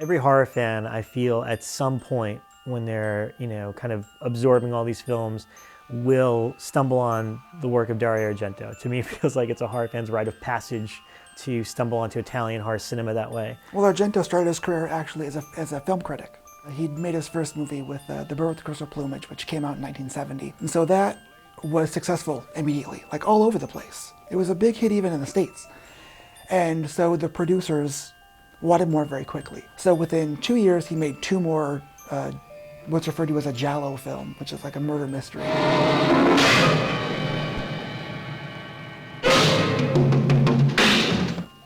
Every horror fan, I feel, at some point when they're, kind of absorbing all these films, will stumble on the work of Dario Argento. To me, it feels like it's a horror fan's rite of passage to stumble onto Italian horror cinema that way. Well, Argento started his career actually as a film critic. He'd made his first movie with The Bird with the Crystal Plumage, which came out in 1970. And so that was successful immediately, like all over the place. It was a big hit even in the States. And so the producers wanted more very quickly. So within 2 years, he made 2 more, what's referred to as a giallo film, which is like a murder mystery.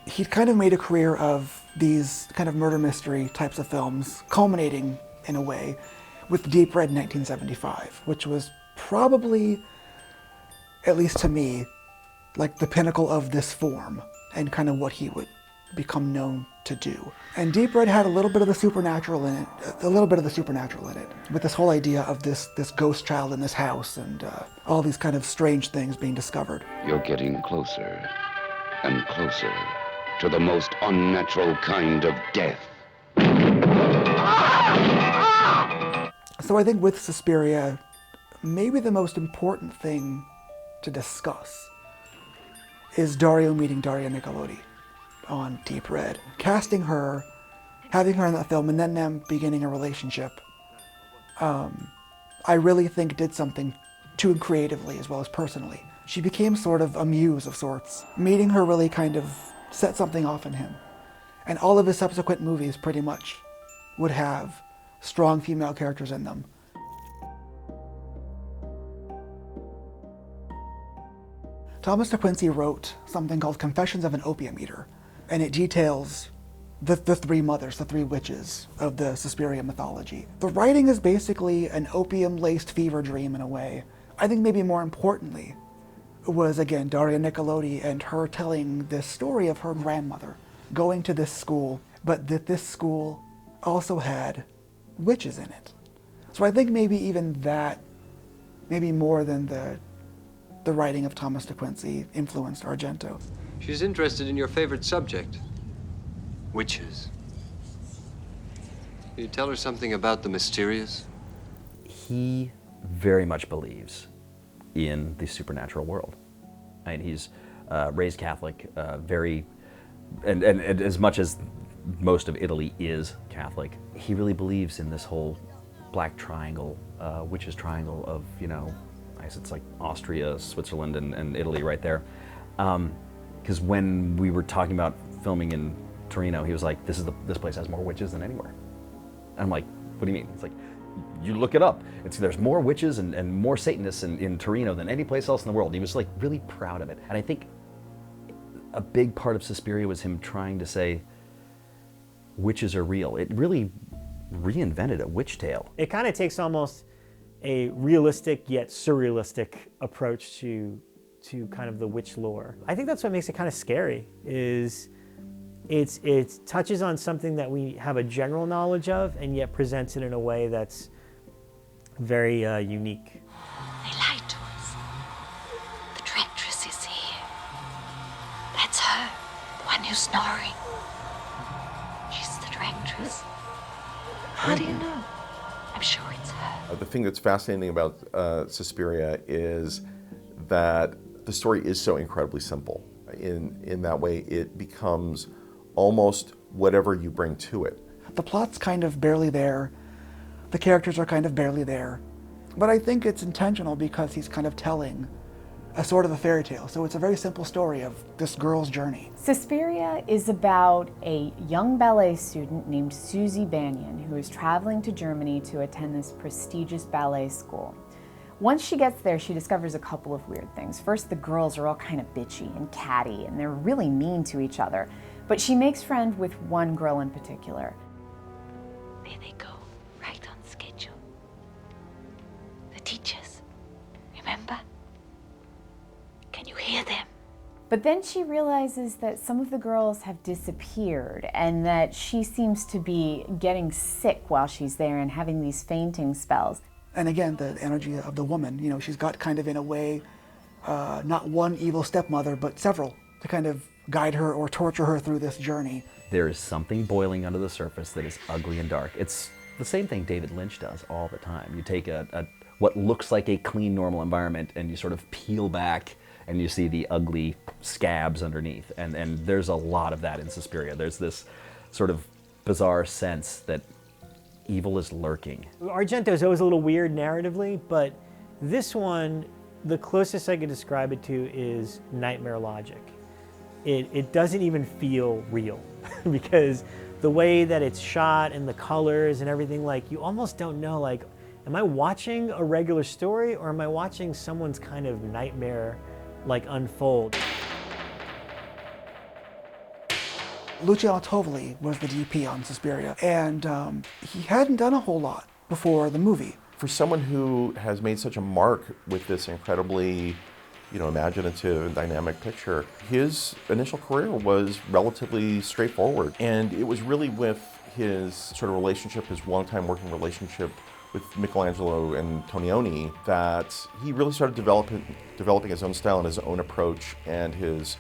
He'd kind of made a career of these kind of murder mystery types of films, culminating in a way with Deep Red in 1975, which was probably, at least to me, like the pinnacle of this form and kind of what he would become known to do. And Deep Red had a little bit of the supernatural in it, with this whole idea of this ghost child in this house and all these kind of strange things being discovered. You're getting closer and closer to the most unnatural kind of death. So I think with Suspiria, maybe the most important thing to discuss is Dario meeting Daria Nicolodi on Deep Red. Casting her, having her in that film, and then them beginning a relationship, I really think did something to him creatively as well as personally. She became sort of a muse of sorts. Meeting her really kind of set something off in him. And all of his subsequent movies pretty much would have strong female characters in them. Thomas de Quincey wrote something called Confessions of an Opium Eater, and it details the 3 mothers, the 3 witches of the Suspiria mythology. The writing is basically an opium-laced fever dream in a way. I think maybe more importantly was, again, Daria Nicolodi and her telling this story of her grandmother going to this school, but that this school also had witches in it. So I think maybe even that, maybe more than the writing of Thomas de Quincey influenced Argento. She's interested in your favorite subject, witches. Can you tell her something about the mysterious? He very much believes in the supernatural world. I mean, he's raised Catholic, and as much as most of Italy is Catholic, he really believes in this whole black triangle, witches triangle of, I guess it's like Austria, Switzerland, and Italy right there. Because when we were talking about filming in Torino, he was like, this place has more witches than anywhere. And I'm like, what do you mean? It's like, you look it up. There's more witches and more Satanists in Torino than any place else in the world. He was like really proud of it. And I think a big part of Suspiria was him trying to say, witches are real. It really reinvented a witch tale. It kind of takes almost a realistic yet surrealistic approach to kind of the witch lore. I think that's what makes it kind of scary, is it touches on something that we have a general knowledge of and yet presents it in a way that's very unique. They lied to us. The directress is here. That's her, the one who's snoring. She's the directress. How do you know? I'm sure it's her. The thing that's fascinating about Suspiria is that the story is so incredibly simple. In that way, it becomes almost whatever you bring to it. The plot's kind of barely there. The characters are kind of barely there. But I think it's intentional because he's kind of telling a sort of a fairy tale. So it's a very simple story of this girl's journey. Suspiria is about a young ballet student named Susie Banyan who is traveling to Germany to attend this prestigious ballet school. Once she gets there, she discovers a couple of weird things. First, the girls are all kind of bitchy and catty, and they're really mean to each other. But she makes friends with one girl in particular. There they go, right on schedule. The teachers, remember? Can you hear them? But then she realizes that some of the girls have disappeared and that she seems to be getting sick while she's there and having these fainting spells. And again, the energy of the woman, she's got kind of in a way, not one evil stepmother, but several to kind of guide her or torture her through this journey. There is something boiling under the surface that is ugly and dark. It's the same thing David Lynch does all the time. You take what looks like a clean, normal environment and you sort of peel back and you see the ugly scabs underneath. And there's a lot of that in Suspiria. There's this sort of bizarre sense that evil is lurking. Argento's always a little weird narratively, but this one, the closest I could describe it to is nightmare logic. It doesn't even feel real because the way that it's shot and the colors and everything, like you almost don't know, like, am I watching a regular story or am I watching someone's kind of nightmare like unfold? Luciano Tovoli was the DP on Suspiria, and he hadn't done a whole lot before the movie. For someone who has made such a mark with this incredibly, imaginative and dynamic picture, his initial career was relatively straightforward. And it was really with his sort of relationship, his longtime working relationship with Michelangelo Antonioni, that he really started developing his own style and his own approach and his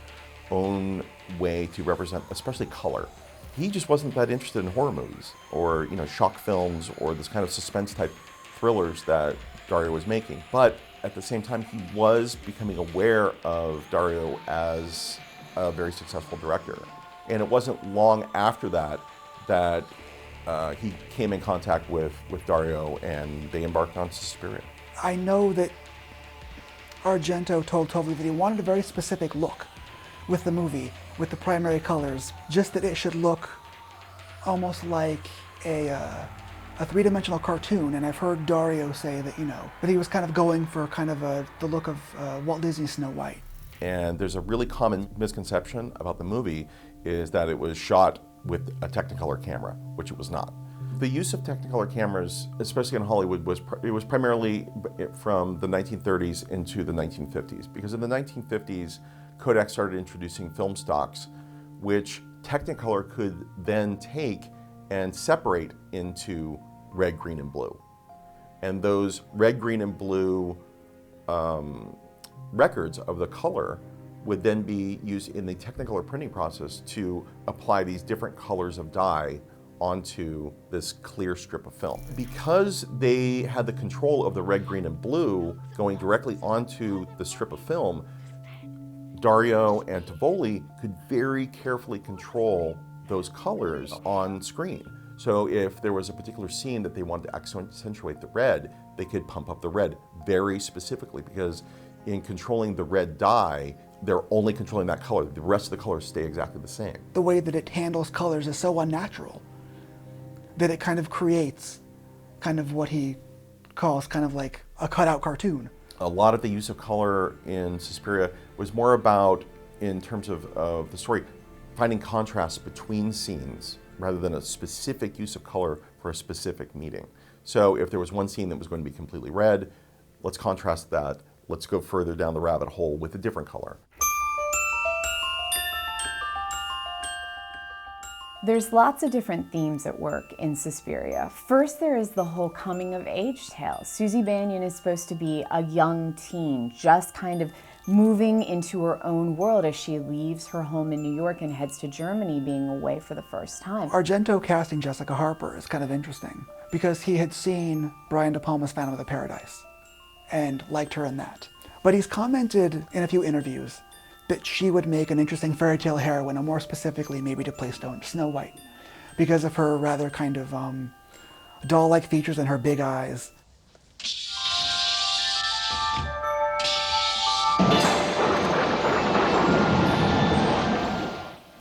own way to represent, especially color. He just wasn't that interested in horror movies or, shock films or this kind of suspense type thrillers that Dario was making. But at the same time, he was becoming aware of Dario as a very successful director. And it wasn't long after that that he came in contact with Dario and they embarked on Suspiria. I know that Argento told Tovoli that he wanted a very specific look with the movie, with the primary colors, just that it should look almost like a three-dimensional cartoon. And I've heard Dario say that, that he was kind of going for kind of the look of Walt Disney's Snow White. And there's a really common misconception about the movie is that it was shot with a Technicolor camera, which it was not. The use of Technicolor cameras, especially in Hollywood, was primarily from the 1930s into the 1950s, because in the 1950s, Kodak started introducing film stocks, which Technicolor could then take and separate into red, green, and blue. And those red, green, and blue records of the color would then be used in the Technicolor printing process to apply these different colors of dye onto this clear strip of film. Because they had the control of the red, green, and blue going directly onto the strip of film, Dario and Tovoli could very carefully control those colors on screen. So if there was a particular scene that they wanted to accentuate the red, they could pump up the red very specifically, because in controlling the red dye, they're only controlling that color. The rest of the colors stay exactly the same. The way that it handles colors is so unnatural that it kind of creates kind of what he calls kind of like a cutout cartoon. A lot of the use of color in Suspiria was more about, in terms of the story, finding contrasts between scenes rather than a specific use of color for a specific meeting. So if there was one scene that was going to be completely red, let's contrast that. Let's go further down the rabbit hole with a different color. There's lots of different themes at work in Suspiria. First, there is the whole coming-of-age tale. Susie Bannion is supposed to be a young teen, just kind of moving into her own world as she leaves her home in New York and heads to Germany, being away for the first time. Argento casting Jessica Harper is kind of interesting because he had seen Brian De Palma's Phantom of the Paradise and liked her in that. But he's commented in a few interviews that she would make an interesting fairy tale heroine, and more specifically maybe to play Snow White, because of her rather kind of doll-like features and her big eyes.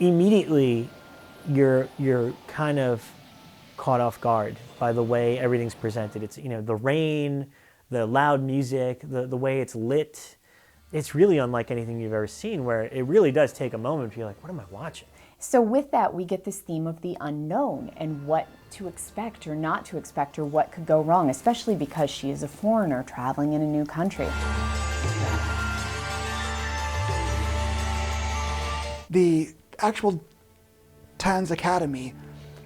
Immediately, you're kind of caught off guard by the way everything's presented. It's, the rain, the loud music, the way it's lit. It's really unlike anything you've ever seen, where it really does take a moment to be like, what am I watching? So with that, we get this theme of the unknown and what to expect or not to expect, or what could go wrong, especially because she is a foreigner traveling in a new country. The actual Tanz Academy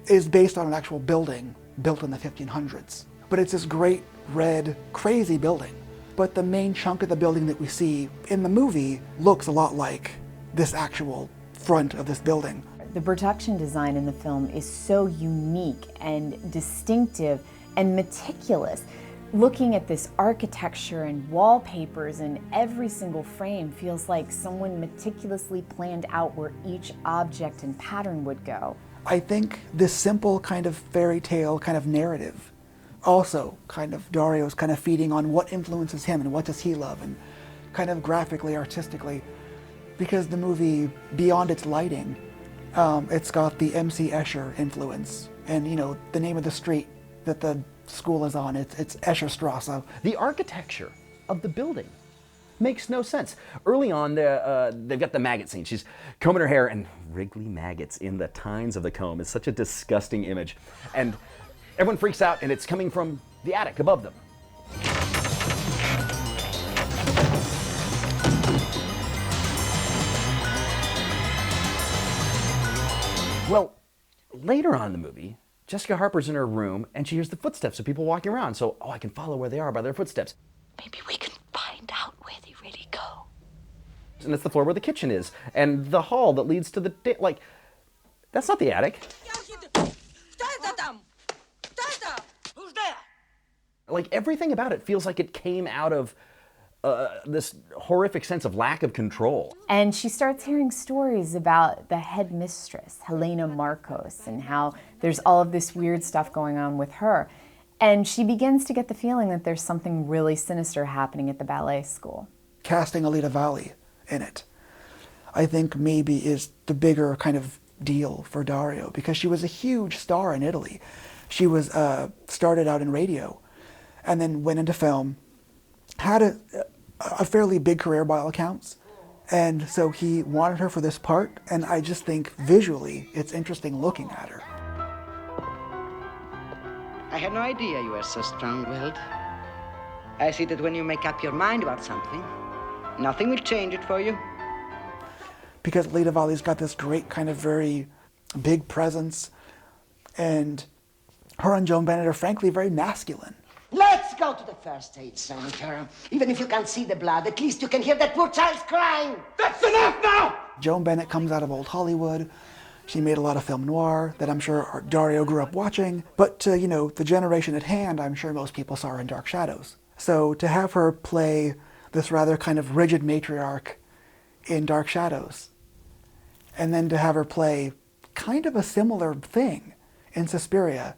is based on an actual building built in the 1500s. But it's this great, red, crazy building. But the main chunk of the building that we see in the movie looks a lot like this actual front of this building. The production design in the film is so unique and distinctive and meticulous. Looking at this architecture and wallpapers and every single frame feels like someone meticulously planned out where each object and pattern would go. I think this simple kind of fairy tale kind of narrative also kind of Dario's kind of feeding on what influences him and what does he love, and kind of graphically, artistically, because the movie, beyond its lighting, it's got the M.C. Escher influence, and you know, the name of the street that the school is on, it's Escherstrasse. The architecture of the building makes no sense. Early on, they've got the maggot scene. She's combing her hair, and wriggly maggots in the tines of the comb is such a disgusting image. And everyone freaks out, and it's coming from the attic above them. Well, later on in the movie, Jessica Harper's in her room, and she hears the footsteps of people walking around. So, I can follow where they are by their footsteps. Maybe we can find out where they really go. And it's the floor where the kitchen is, and the hall that leads to the like, that's not the attic. Who's there? Like, everything about it feels like it came out of this horrific sense of lack of control. And she starts hearing stories about the headmistress, Helena Marcos, and how there's all of this weird stuff going on with her. And she begins to get the feeling that there's something really sinister happening at the ballet school. Casting Alida Valli in it, I think maybe is the bigger kind of deal for Dario, because she was a huge star in Italy. She was started out in radio and then went into film, had a fairly big career by all accounts, and so he wanted her for this part, and I just think visually it's interesting looking at her. I had no idea you were so strong-willed. I see that when you make up your mind about something, nothing will change it for you. Because Leda Valli's got this great kind of very big presence, and her and Joan Bennett are frankly very masculine. Let's go to the first aid center. Even if you can't see the blood, at least you can hear that poor child's crying. That's enough now! Joan Bennett comes out of old Hollywood. She made a lot of film noir that I'm sure Dario grew up watching. But you know, the generation at hand, I'm sure most people saw her in Dark Shadows. So to have her play this rather kind of rigid matriarch in Dark Shadows, and then to have her play kind of a similar thing in Suspiria,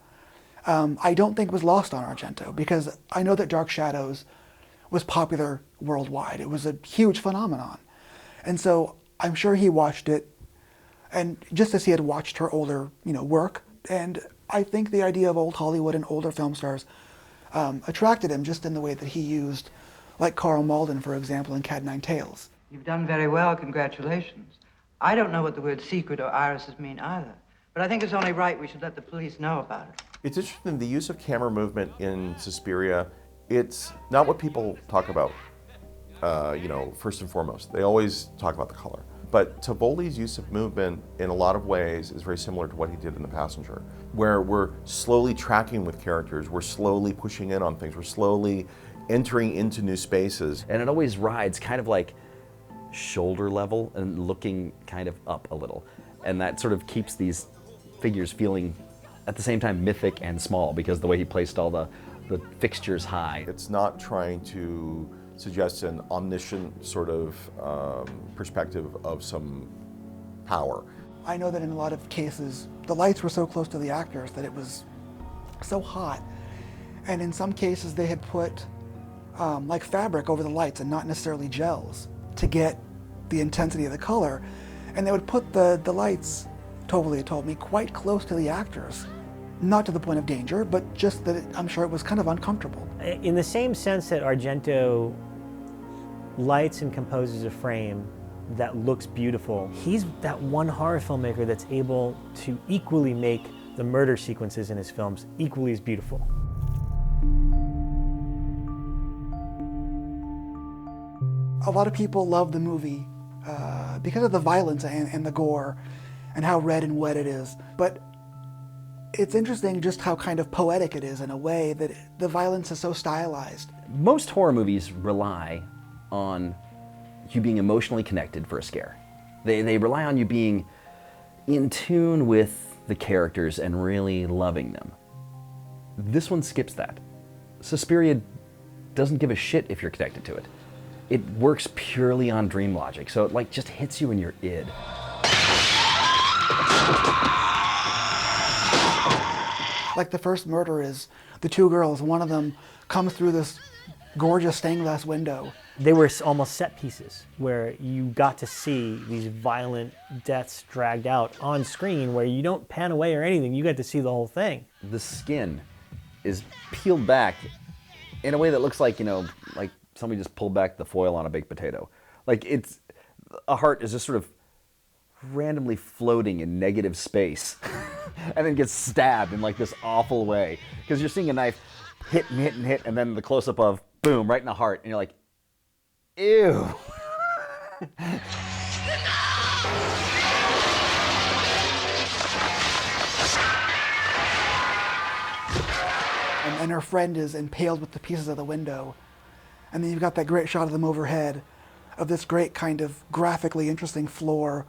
I don't think was lost on Argento, because I know that Dark Shadows was popular worldwide. It was a huge phenomenon. And so I'm sure he watched it, and just as he had watched her older, work, and I think the idea of old Hollywood and older film stars attracted him just in the way that he used, like Carl Malden, for example, in Cat Nine Tails. You've done very well, congratulations. I don't know what the word secret or irises mean either, but I think it's only right we should let the police know about it. It's interesting, the use of camera movement in Suspiria, it's not what people talk about, first and foremost. They always talk about the color. But Tovoli's use of movement in a lot of ways is very similar to what he did in The Passenger, where we're slowly tracking with characters, we're slowly pushing in on things, we're slowly entering into new spaces. And it always rides kind of like shoulder level and looking kind of up a little. And that sort of keeps these figures feeling at the same time mythic and small, because the way he placed all the fixtures high. It's not trying to suggest an omniscient sort of perspective of some power. I know that in a lot of cases, the lights were so close to the actors that it was so hot. And in some cases they had put like fabric over the lights and not necessarily gels to get the intensity of the color. And they would put the lights, Tovoli had told me, quite close to the actors. Not to the point of danger, but just that I'm sure it was kind of uncomfortable. In the same sense that Argento lights and composes a frame that looks beautiful, he's that one horror filmmaker that's able to equally make the murder sequences in his films equally as beautiful. A lot of people love the movie because of the violence and the gore and how red and wet it is. But it's interesting just how kind of poetic it is in a way that the violence is so stylized. Most horror movies rely on you being emotionally connected for a scare. They rely on you being in tune with the characters and really loving them. This one skips that. Suspiria doesn't give a shit if you're connected to it. It works purely on dream logic, so it just hits you in your id. Like the first murder is the two girls, one of them comes through this gorgeous stained glass window. They were almost set pieces where you got to see these violent deaths dragged out on screen where you don't pan away or anything, you get to see the whole thing. The skin is peeled back in a way that looks like, like somebody just pulled back the foil on a baked potato. A heart is just sort of randomly floating in negative space and then gets stabbed in this awful way. Because you're seeing a knife hit and hit and hit, and then the close-up of, boom, right in the heart, and you're like, ew. And her friend is impaled with the pieces of the window. And then you've got that great shot of them overhead, of this great kind of graphically interesting floor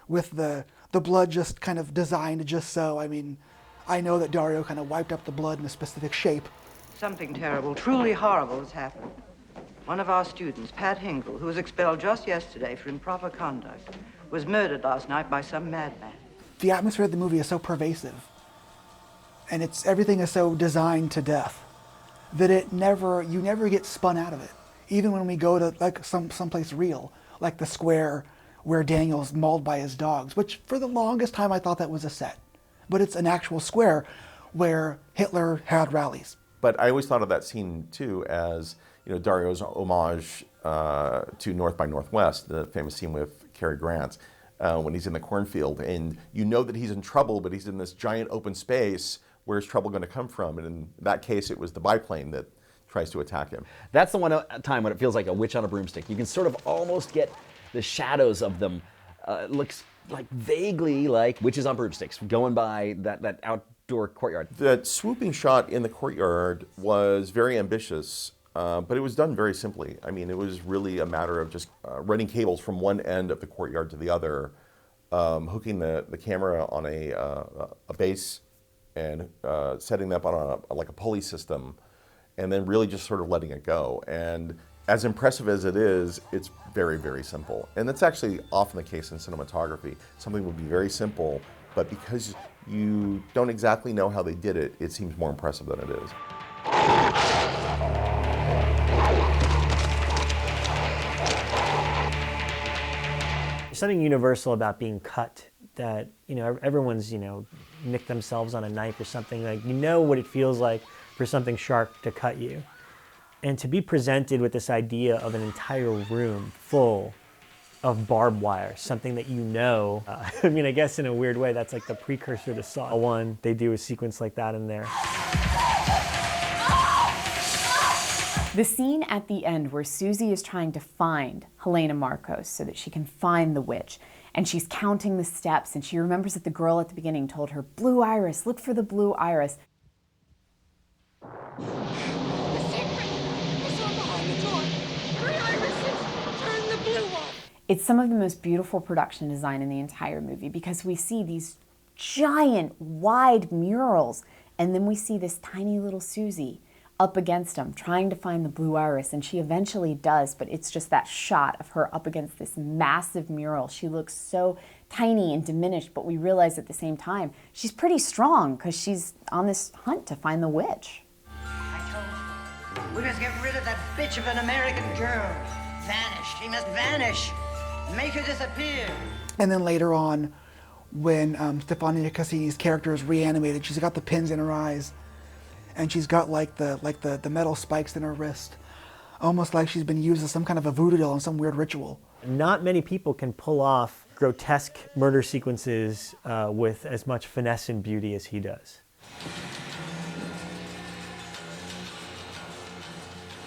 with the blood just kind of designed just so. I mean, I know that Dario kind of wiped up the blood in a specific shape. Something terrible, truly horrible has happened. One of our students, Pat Hingle, who was expelled just yesterday for improper conduct, was murdered last night by some madman. The atmosphere of the movie is so pervasive, and everything is so designed to death that you never get spun out of it. Even when we go to someplace real, like the square where Daniel's mauled by his dogs, which for the longest time I thought that was a set, but it's an actual square where Hitler had rallies. But I always thought of that scene too as Dario's homage to North by Northwest, the famous scene with Cary Grant, when he's in the cornfield, and you know that he's in trouble, but he's in this giant open space. Where's trouble going to come from? And in that case, it was the biplane that tries to attack him. That's the one time when it feels like a witch on a broomstick. You can sort of almost get the shadows of them. Looks vaguely like witches on broomsticks going by that outdoor courtyard. The swooping shot in the courtyard was very ambitious, but it was done very simply. I mean, it was really a matter of just running cables from one end of the courtyard to the other, hooking the camera on a base and setting them up on a pulley system, and then really just sort of letting it go. And as impressive as it is, it's very, very simple. And that's actually often the case in cinematography. Something would be very simple, but because you don't exactly know how they did it, it seems more impressive than it is. There's something universal about being cut that, everyone's, nicked themselves on a knife or something. What it feels like for something sharp to cut you. And to be presented with this idea of an entire room full of barbed wire, something that I guess in a weird way, that's like the precursor to Saw 1. They do a sequence like that in there. The scene at the end where Susie is trying to find Helena Marcos so that she can find the witch, and she's counting the steps, and she remembers that the girl at the beginning told her, "Blue iris, look for the blue iris." It's some of the most beautiful production design in the entire movie because we see these giant, wide murals, and then we see this tiny little Susie up against them, trying to find the blue iris, and she eventually does, but it's just that shot of her up against this massive mural. She looks so tiny and diminished, but we realize at the same time, she's pretty strong because she's on this hunt to find the witch. We must get rid of that bitch of an American girl. Vanish. She must vanish. Make her disappear. And then later on, when Stefania Cassini's character is reanimated, she's got the pins in her eyes, and she's got the metal spikes in her wrist, almost like she's been used as some kind of a voodoo doll in some weird ritual. Not many people can pull off grotesque murder sequences with as much finesse and beauty as he does.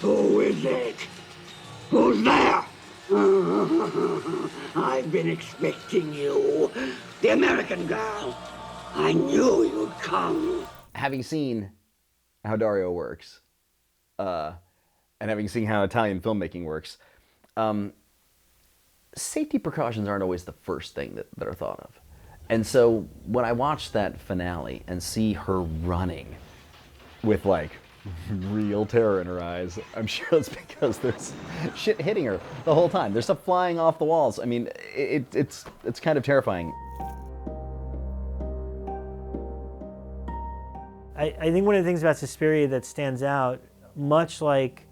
Who is it? Who's there? I've been expecting you. The American girl. I knew you'd come. Having seen how Dario works, and having seen how Italian filmmaking works, safety precautions aren't always the first thing that are thought of. And so when I watch that finale and see her running with like real terror in her eyes, I'm sure it's because there's shit hitting her the whole time. There's stuff flying off the walls. I mean, it's kind of terrifying. I think one of the things about Suspiria that stands out, much like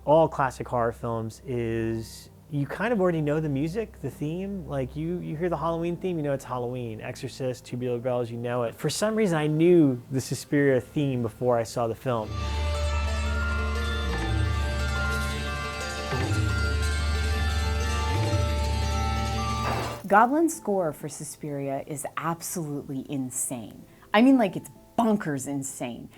all classic horror films, is you kind of already know the music, the theme. Like you hear the Halloween theme, you know it's Halloween. Exorcist, Tubular Bells, you know it. For some reason, I knew the Suspiria theme before I saw the film. Goblin's score for Suspiria is absolutely insane. I mean, like, it's bonkers insane.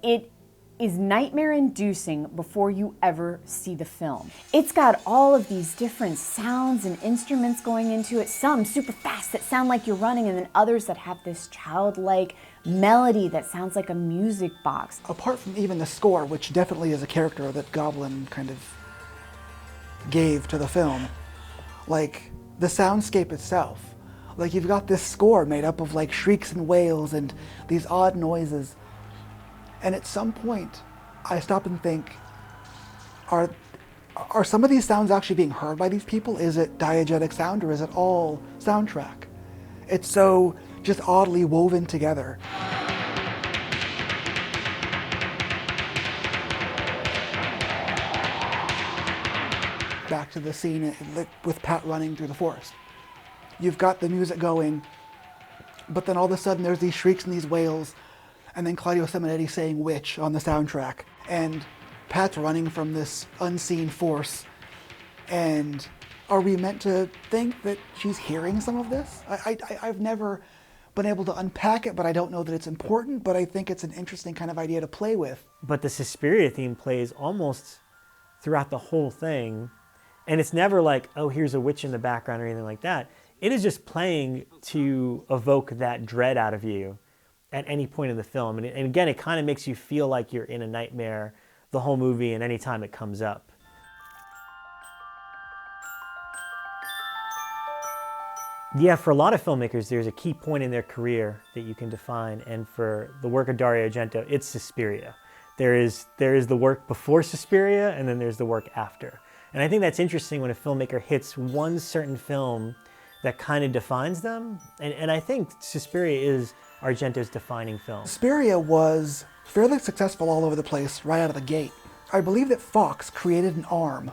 It is nightmare-inducing before you ever see the film. It's got all of these different sounds and instruments going into it, some super fast that sound like you're running, and then others that have this childlike melody that sounds like a music box. Apart from even the score, which definitely is a character that Goblin kind of gave to the film, like the soundscape itself. Like you've got this score made up of like shrieks and wails and these odd noises. And at some point, I stop and think, are some of these sounds actually being heard by these people? Is it diegetic sound or is it all soundtrack? It's so just oddly woven together. Back to the scene with Pat running through the forest. You've got the music going, but then all of a sudden there's these shrieks and these wails, and then Claudio Simonetti saying "witch" on the soundtrack, and Pat's running from this unseen force. And are we meant to think that she's hearing some of this? I've never been able to unpack it, but I don't know that it's important, but I think it's an interesting kind of idea to play with. But the Suspiria theme plays almost throughout the whole thing, and it's never like, oh, here's a witch in the background or anything like that. It is just playing to evoke that dread out of you at any point in the film. And again, it kind of makes you feel like you're in a nightmare the whole movie and any time it comes up. Yeah, for a lot of filmmakers, there's a key point in their career that you can define. And for the work of Dario Argento, it's Suspiria. There is the work before Suspiria, and then there's the work after. And I think that's interesting when a filmmaker hits one certain film that kind of defines them. And I think Suspiria is Argento's defining film. Suspiria was fairly successful all over the place right out of the gate. I believe that Fox created an arm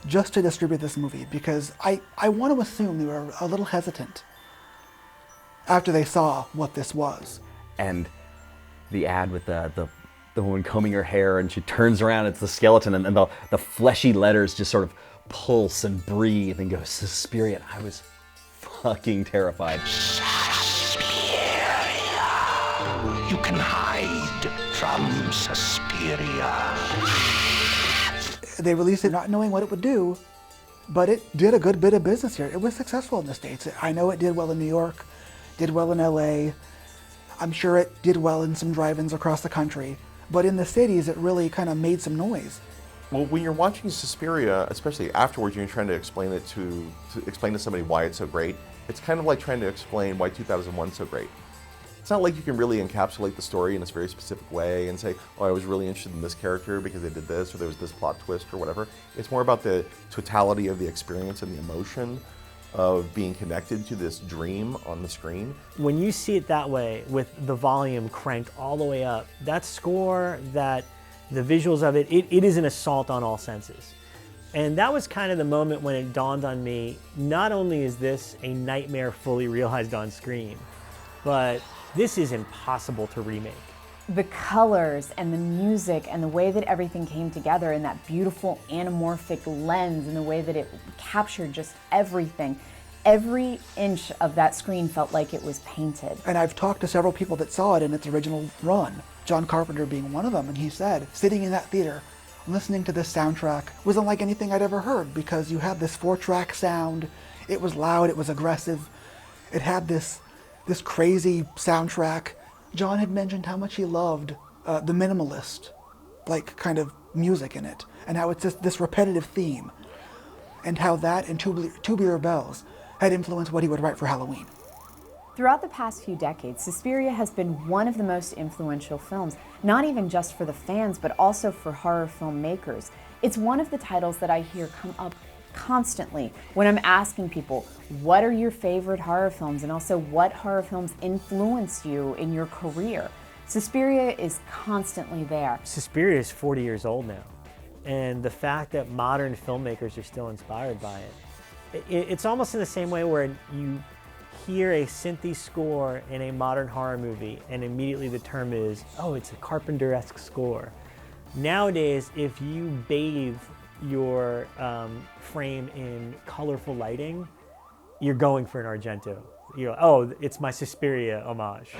just to distribute this movie because I want to assume they were a little hesitant after they saw what this was. And the ad with the woman combing her hair and she turns around, it's the skeleton, and the fleshy letters just sort of pulse and breathe and go Suspiria. I was fucking terrified. Suspiria. You can hide from Suspiria. They released it not knowing what it would do, but it did a good bit of business here. It was successful in the States. I know it did well in New York, did well in LA. I'm sure it did well in some drive-ins across the country. But in the cities, it really kind of made some noise. Well, when you're watching Suspiria, especially afterwards, you're trying to explain it to explain to somebody why it's so great. It's kind of like trying to explain why 2001's so great. It's not like you can really encapsulate the story in this very specific way and say, oh, I was really interested in this character because they did this, or there was this plot twist, or whatever. It's more about the totality of the experience and the emotion of being connected to this dream on the screen. When you see it that way, with the volume cranked all the way up, that score, the visuals of it is an assault on all senses. And that was kind of the moment when it dawned on me, not only is this a nightmare fully realized on screen, but this is impossible to remake. The colors and the music and the way that everything came together in that beautiful anamorphic lens and the way that it captured just everything. Every inch of that screen felt like it was painted. And I've talked to several people that saw it in its original run, John Carpenter being one of them, and he said, sitting in that theater, listening to this soundtrack was unlike anything I'd ever heard because you had this 4-track sound, it was loud, it was aggressive, it had this crazy soundtrack. John had mentioned how much he loved the minimalist, like kind of music in it, and how it's just this repetitive theme. and how that and Tubular Bells had influenced what he would write for Halloween. Throughout the past few decades, Suspiria has been one of the most influential films, not even just for the fans, but also for horror filmmakers. It's one of the titles that I hear come up constantly when I'm asking people, what are your favorite horror films, and also what horror films influence you in your career? Suspiria is constantly there. Suspiria is 40 years old now, and the fact that modern filmmakers are still inspired by it, it's almost in the same way where you hear a synthy score in a modern horror movie and immediately the term is, oh, it's a Carpenter-esque score. Nowadays, if you bathe your frame in colorful lighting, you're going for an Argento. You know, oh, it's my Suspiria homage.